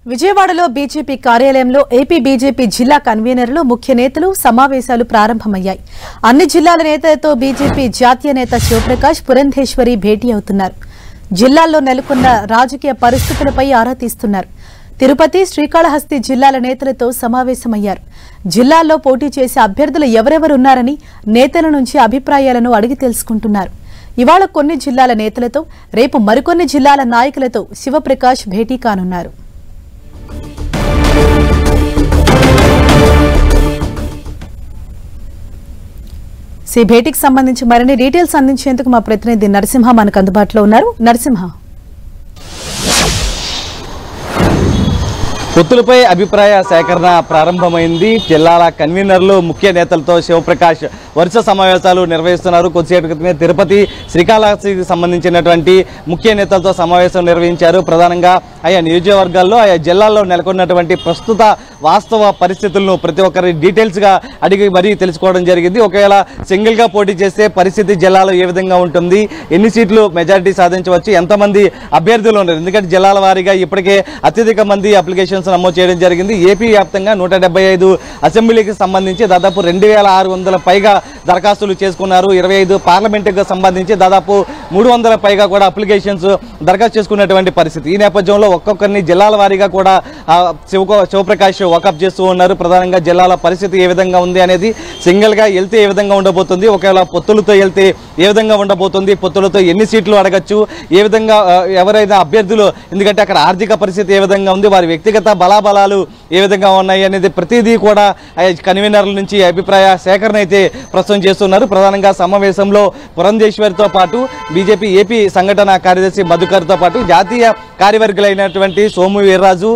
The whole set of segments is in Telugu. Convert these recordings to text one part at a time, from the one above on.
విజయవాడలో బీజేపీ కార్యాలయంలో ఏపీ బీజేపీ జిల్లా కన్వీనర్లు ముఖ్య నేతలు సమావేశాలు ప్రారంభమయ్యాయి. అన్ని జిల్లాల నేతలతో బీజేపీ జాతీయ నేత శివప్రకాష్ పురంధేశ్వరి భేటీ అవుతున్నారు. జిల్లాల్లో నెలకొన్న రాజకీయ పరిస్థితులపై ఆరా తీస్తున్నారు. తిరుపతి, శ్రీకాళహస్తి జిల్లాల నేతలతో సమావేశమయ్యారు. జిల్లాల్లో పోటీ చేసే అభ్యర్థులు ఎవరెవరున్నారని నేతల నుంచి అభిప్రాయాలను అడిగి తెలుసుకుంటున్నారు. ఇవాళ కొన్ని జిల్లాల నేతలతో, రేపు మరికొన్ని జిల్లాల నాయకులతో శివప్రకాష్ భేటీ కానున్నారు. ఈ భేటీకి సంబంధించి మరిన్ని డీటెయిల్స్ అందించేందుకు మా ప్రతినిధి నరసింహ మనకు అందుబాటులో ఉన్నారు. నరసింహ, పొత్తులపై అభిప్రాయ సేకరణ ప్రారంభమైంది. జిల్లాల కన్వీనర్లు ముఖ్య నేతలతో శివప్రకాష్ వరుస సమావేశాలు నిర్వహిస్తున్నారు. కొద్దిసేపటి క్రితమే తిరుపతి, శ్రీకాళహస్తికి సంబంధించినటువంటి ముఖ్య నేతలతో సమావేశం నిర్వహించారు. ప్రధానంగా ఆయా నియోజకవర్గాల్లో, ఆయా జిల్లాల్లో నెలకొన్నటువంటి ప్రస్తుత వాస్తవ పరిస్థితులను ప్రతి ఒక్కరి డీటెయిల్స్గా అడిగి మరీ తెలుసుకోవడం జరిగింది. ఒకవేళ సింగిల్గా పోటీ చేస్తే పరిస్థితి జిల్లాలో ఏ విధంగా ఉంటుంది, ఎన్ని సీట్లు మెజారిటీ సాధించవచ్చు, ఎంతమంది అభ్యర్థులు ఉన్నారు, ఎందుకంటే జిల్లాల వారీగా ఇప్పటికే అత్యధిక మంది అప్లికేషన్స్ నమోదు చేయడం జరిగింది. ఏపీ వ్యాప్తంగా 175 అసెంబ్లీకి సంబంధించి దాదాపు 2600 పైగా దరఖాస్తులు చేసుకున్నారు. 25 పార్లమెంటుకు సంబంధించి దాదాపు 300 పైగా కూడా అప్లికేషన్స్ దరఖాస్తు చేసుకున్నటువంటి పరిస్థితి. ఈ నేపథ్యంలో ఒక్కొక్కరిని జిల్లాల వారీగా కూడా శివప్రకాష్ వాకప్ చేస్తూ ఉన్నారు. ప్రధానంగా జిల్లాల పరిస్థితి ఏ విధంగా ఉంది అనేది, సింగిల్గా వెళ్తే ఏ విధంగా ఉండబోతుంది, ఒకవేళ పొత్తులతో వెళ్తే ఏ విధంగా ఉండబోతుంది, పొత్తులతో ఎన్ని సీట్లు అడగచ్చు, ఏ విధంగా ఎవరైనా అభ్యర్థులు, ఎందుకంటే అక్కడ ఆర్థిక పరిస్థితి ఏ విధంగా ఉంది, వారి వ్యక్తిగత బలాబలాలు ఏ విధంగా ఉన్నాయి అనేది ప్రతిదీ కూడా కన్వీనర్ల నుంచి అభిప్రాయ సేకరణ అయితే ప్రస్తుతం చేస్తున్నారు. ప్రధానంగా సమావేశంలో పురంధేశ్వరితో పాటు బీజేపీ ఏపీ సంఘటన కార్యదర్శి మధుకర్తో పాటు జాతీయ కార్యవర్గులైనటువంటి సోము వీర్రాజు,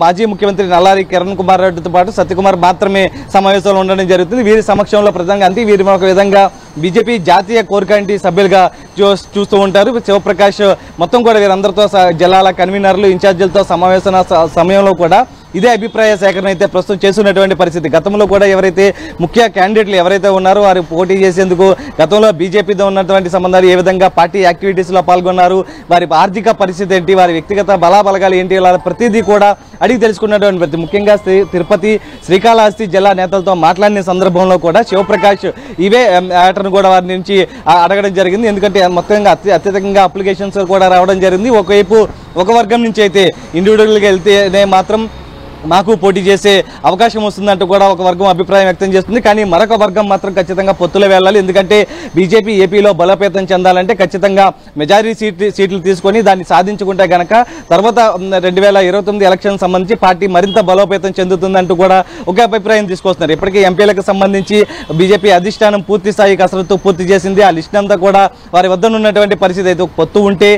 మాజీ ముఖ్యమంత్రి నల్లారి కిరణ్ కుమార్ రెడ్డితో పాటు సత్యకుమార్ మాత్రమే సమావేశంలో ఉండడం జరుగుతుంది. వీరి సమక్షంలో ప్రధానంగా అంతే వీరి ఒక విధంగా బీజేపీ జాతీయ కోర్ కమిటీ సభ్యులుగా చూస్తూ ఉంటారు. శివప్రకాష్ మొత్తం కూడా వీరందరితో జిల్లాల కన్వీనర్లు, ఇన్ఛార్జీలతో సమావేశం సమయంలో కూడా ఇదే అభిప్రాయ సేకరణ అయితే ప్రస్తుతం చేస్తున్నటువంటి పరిస్థితి. గతంలో కూడా ఎవరైతే ముఖ్య క్యాండిడేట్లు ఎవరైతే ఉన్నారో వారు పోటీ చేసేందుకు గతంలో బీజేపీతో ఉన్నటువంటి సంబంధాలు ఏ విధంగా, పార్టీ యాక్టివిటీస్లో పాల్గొన్నారు, వారి ఆర్థిక పరిస్థితి ఏంటి, వారి వ్యక్తిగత బలాబలగాలు ఏంటి, ఇలా ప్రతిదీ కూడా అడిగి తెలుసుకున్నటువంటి ముఖ్యంగా తిరుపతి, శ్రీకాళహస్తి జిల్లా నేతలతో మాట్లాడిన సందర్భంలో కూడా శివప్రకాష్ ఇవే మ్యాటర్ను కూడా వారి నుంచి అడగడం జరిగింది. ఎందుకంటే మొత్తంగా అత్యధికంగా అప్లికేషన్స్ కూడా రావడం జరిగింది. ఒకవైపు ఒక వర్గం నుంచి అయితే ఇండివిజువల్గా వెళ్తేనే మాత్రం మాకు పోటీ చేసే అవకాశం వస్తుందంటూ కూడా ఒక వర్గం అభిప్రాయం వ్యక్తం చేస్తుంది. కానీ మరొక వర్గం మాత్రం ఖచ్చితంగా పొత్తులో వెళ్ళాలి. ఎందుకంటే బీజేపీ ఏపీలో బలోపేతం చెందాలంటే ఖచ్చితంగా మెజారిటీ సీట్లు తీసుకొని దాన్ని సాధించుకుంటే గనక తర్వాత 2029 ఎలక్షన్ సంబంధించి పార్టీ మరింత బలోపేతం చెందుతుందంటూ కూడా ఒక అభిప్రాయం తీసుకొస్తున్నారు. ఇప్పటికే ఎంపీలకు సంబంధించి బీజేపీ అధిష్టానం పూర్తి స్థాయి కసరత్తు పూర్తి చేసింది. ఆ లిస్ట్ అంతా కూడా వారి వద్ద ఉన్నటువంటి పరిస్థితి అయితే పొత్తు ఉంటే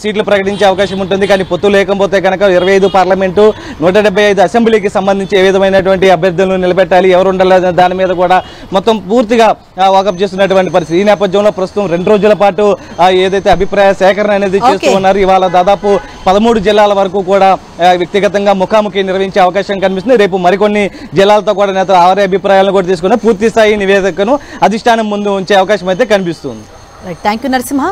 సీట్లు ప్రకటించే అవకాశం ఉంటుంది. కానీ పొత్తు లేకపోతే కనుక 25 పార్లమెంటు, 175 అసెంబ్లీకి సంబంధించి ఏ విధమైనటువంటి అభ్యర్థులను నిలబెట్టాలి, ఎవరు ఉండాలి, దాని మీద కూడా మొత్తం పూర్తిగా వాకప్ చేస్తున్నటువంటి పరిస్థితి. ఈ నేపథ్యంలో ప్రస్తుతం 2 రోజుల పాటు ఏదైతే అభిప్రాయ సేకరణ అనేది చేస్తూ ఉన్నారు. ఇవాళ దాదాపు 13 జిల్లాల వరకు కూడా వ్యక్తిగతంగా ముఖాముఖి నిర్వహించే అవకాశం కనిపిస్తుంది. రేపు మరికొన్ని జిల్లాలతో కూడా నేతలు వారి అభిప్రాయాలను కూడా తీసుకుని పూర్తి స్థాయి నివేదికను అధిష్టానం ముందు ఉంచే అవకాశం అయితే కనిపిస్తుంది. Thank you Narasimha.